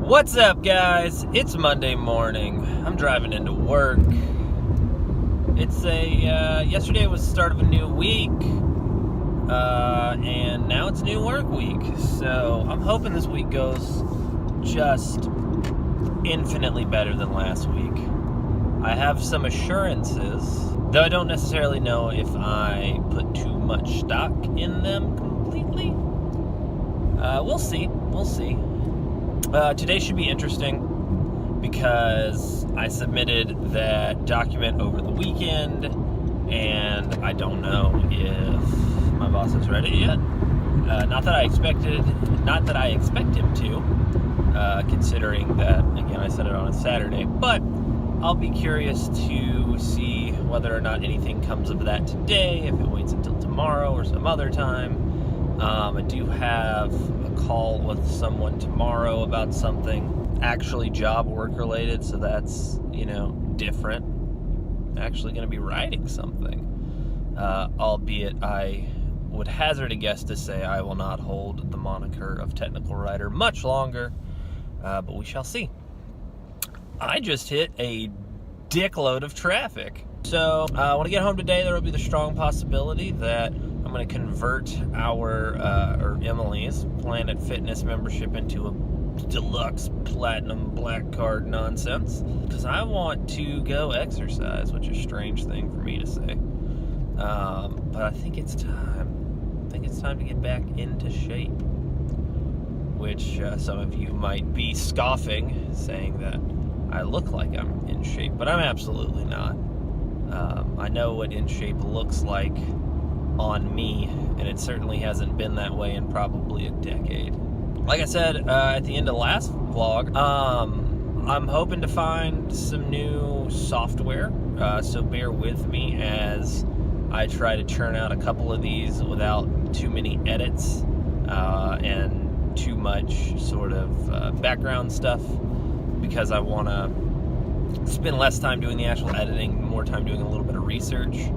What's up, guys? It's Monday morning. I'm driving into work. Yesterday was the start of a new week, and now it's new work week. So I'm hoping this week goes just infinitely better than last week. I have some assurances, though I don't necessarily know if I put too much stock in them completely. We'll see. Today should be interesting because I submitted that document over the weekend, and I don't know if my boss has read it yet. Not that I expect him to, considering that, again, I sent it on a Saturday. But I'll be curious to see whether or not anything comes of that today, if it waits until tomorrow or some other time. I do have a call with someone tomorrow about something actually job work related, so that's, different. Actually going to be writing something, albeit I would hazard a guess to say I will not hold the moniker of technical writer much longer, but we shall see. I just hit a dickload of traffic. So when I get home today, there will be the strong possibility that I'm going to convert or Emily's Planet Fitness membership into a deluxe platinum black card nonsense, because I want to go exercise, which is a strange thing for me to say. But I think it's time. I think it's time to get back into shape, which some of you might be scoffing, saying that I look like I'm in shape, but I'm absolutely not. I know what in shape looks like on me, and it certainly hasn't been that way in probably a decade. Like I said at the end of the last vlog, I'm hoping to find some new software, so bear with me as I try to churn out a couple of these without too many edits and too much sort of background stuff, because I want to spend less time doing the actual editing, more time doing a little bit of research.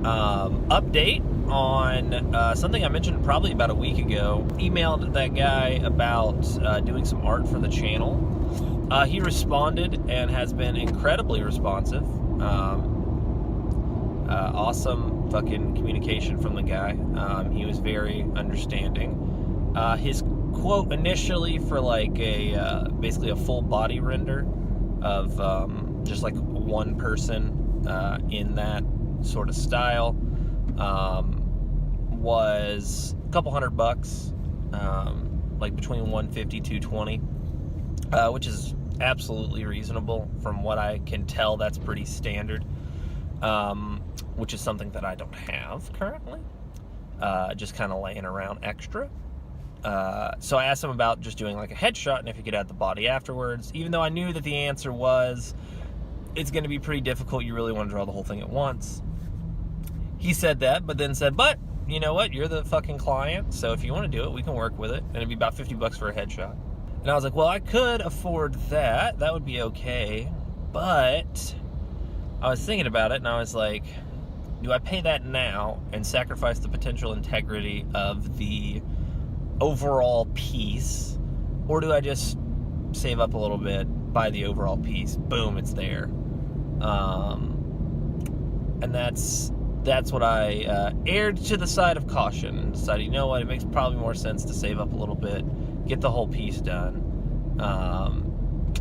Update on something I mentioned probably about a week ago. Emailed that guy about doing some art for the channel. He responded and has been incredibly responsive. Awesome fucking communication from the guy. He was very understanding. His quote initially for like basically a full body render of just like one person in that sort of style was a couple $100, like between $150 $220, which is absolutely reasonable. From what I can tell, that's pretty standard, which is something that I don't have currently, just kind of laying around extra. So I asked him about just doing like a headshot and if he could add the body afterwards, even though I knew that the answer was it's going to be pretty difficult. You really want to draw the whole thing at once. He said that, but then said, but you know what? You're the fucking client, so if you want to do it, we can work with it. And it'd be about $50 for a headshot. And I was like, well, I could afford that. That would be okay. But I was thinking about it, and I was like, do I pay that now and sacrifice the potential integrity of the overall piece, or do I just save up a little bit, buy the overall piece, boom, it's there? And that's what I erred to the side of caution and decided, you know what, it makes probably more sense to save up a little bit, get the whole piece done.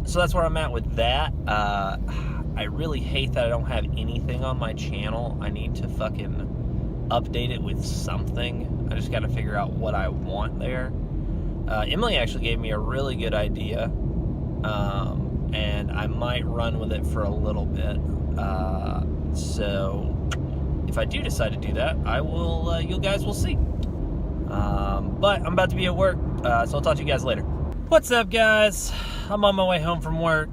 So that's where I'm at with that. I really hate that I don't have anything on my channel. I need to fucking update it with something. I just got to figure out what I want there. Emily actually gave me a really good idea, and I might run with it for a little bit. So if I do decide to do that, I will. You guys will see. But I'm about to be at work, so I'll talk to you guys later. What's up, guys? I'm on my way home from work.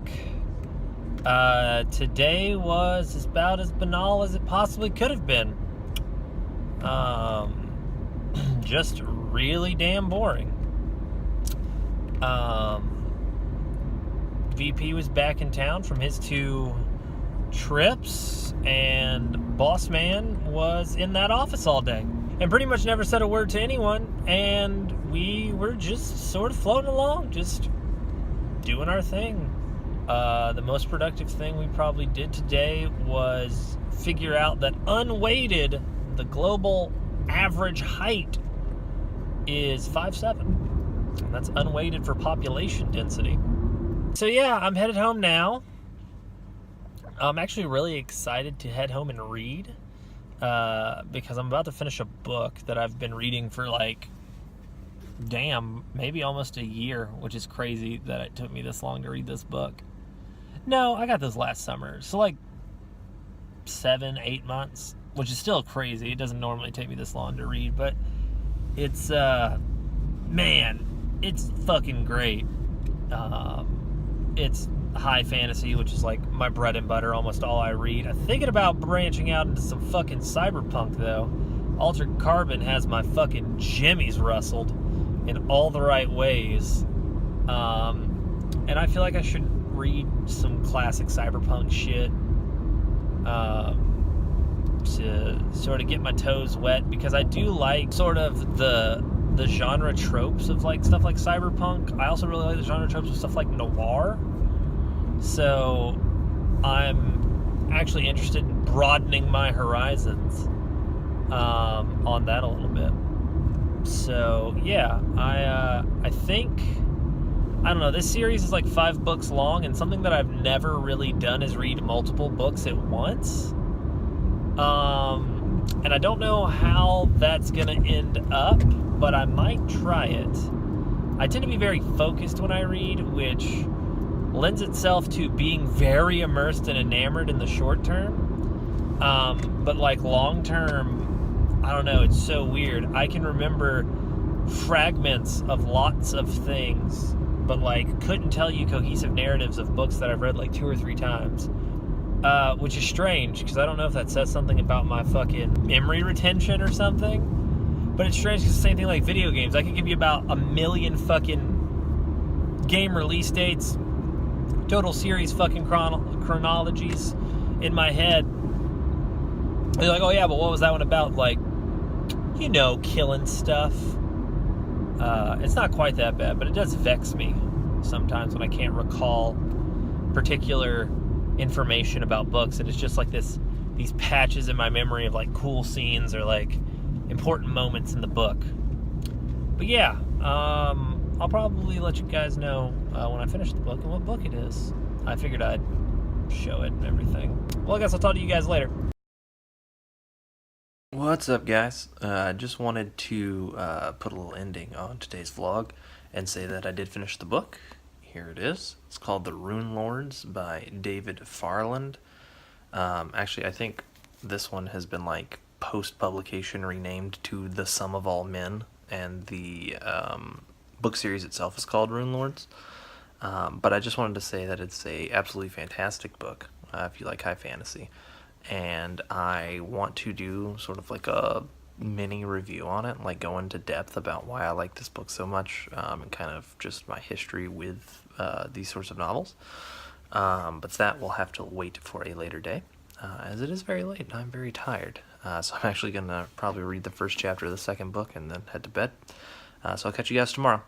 Today was about as banal as it possibly could have been. Just really damn boring. VP was back in town from his 2 trips, and boss man was in that office all day and pretty much never said a word to anyone, and we were just sort of floating along, just doing our thing. The most productive thing we probably did today was figure out that unweighted, the global average height is 5'7". And that's unweighted for population density. So yeah, I'm headed home now. I'm actually really excited to head home and read because I'm about to finish a book that I've been reading for maybe almost a year, which is crazy that it took me this long to read this book. No, I got this last summer, so 7-8 months, which is still crazy. It doesn't normally take me this long to read, but it's man, it's fucking great. It's high fantasy, which is my bread and butter, almost all I read. I'm thinking about branching out into some fucking cyberpunk, though. Altered Carbon has my fucking jimmies rustled in all the right ways. And I feel like I should read some classic cyberpunk shit to sort of get my toes wet, because I do like sort of the genre tropes of stuff like cyberpunk. I also really like the genre tropes of stuff like noir. So I'm actually interested in broadening my horizons on that a little bit. So yeah, I think, I don't know, this series is 5 books long, and something that I've never really done is read multiple books at once. And I don't know how that's gonna end up, but I might try it. I tend to be very focused when I read, which lends itself to being very immersed and enamored in the short term. But long term, I don't know, it's so weird. I can remember fragments of lots of things, but couldn't tell you cohesive narratives of books that I've read 2 or 3 times. Which is strange, because I don't know if that says something about my fucking memory retention or something. But it's strange because it's the same thing like video games. I could give you about 1 million fucking game release dates, total series fucking chronologies in my head. They're like, oh yeah, but what was that one about? Killing stuff. It's not quite that bad, but it does vex me sometimes when I can't recall particular information about books, and it's just these patches in my memory of cool scenes or important moments in the book. But yeah, I'll probably let you guys know when I finish the book and what book it is. I figured I'd show it and everything. Well, I guess I'll talk to you guys later. What's up, guys? I just wanted to put a little ending on today's vlog and say that I did finish the book. Here it is. It's called The Rune Lords by David Farland. Actually, I think this one has been post-publication renamed to The Sum of All Men, and the book series itself is called Rune Lords. But I just wanted to say that it's a absolutely fantastic book if you like high fantasy. And I want to do sort of a mini review on it, go into depth about why I like this book so much, and kind of just my history with these sorts of novels. But that will have to wait for a later day, as it is very late and I'm very tired. So I'm actually going to probably read the first chapter of the second book and then head to bed. So I'll catch you guys tomorrow.